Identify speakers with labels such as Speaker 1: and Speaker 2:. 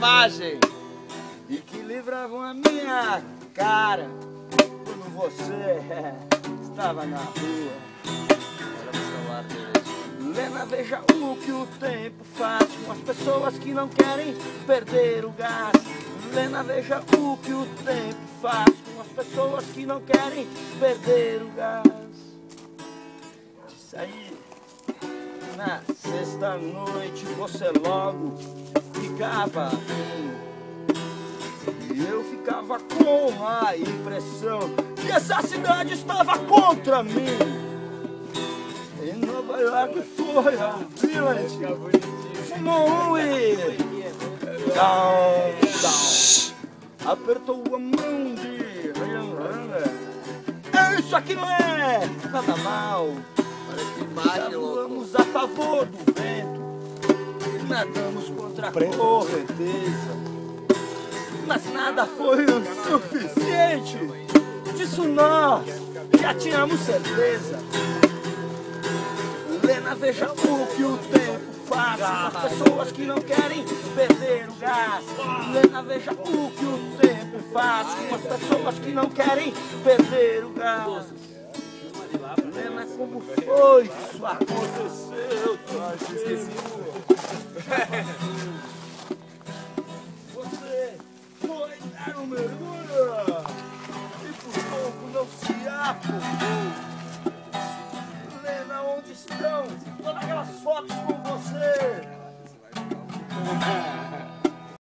Speaker 1: selvagem
Speaker 2: e que livravam a minha cara quando você estava na rua.
Speaker 1: Olha pro celular dele.
Speaker 2: Lena, veja o que o tempo faz com as pessoas que não querem perder o gás. Lena, veja o que o tempo faz com as pessoas que não querem perder o gás. Isso aí, na sexta noite você logo ficava afim. E eu ficava com a impressão que essa cidade estava contra mim. Em Nova York foi ao Village, fumou um e down, down. Apertou a mão de isso aqui não é nada mal.
Speaker 1: Olha que imagem, louco.
Speaker 2: Voamos a favor do vento, nadamos contra a correnteza, mas nada foi o suficiente. Disso nós já tínhamos certeza. Lena, veja o que o tempo faz com as pessoas que não querem perder o gás. Lena, veja o que o tempo faz com as pessoas que não querem perder o gás. Lena, como foi que isso aconteceu?
Speaker 3: Esqueci.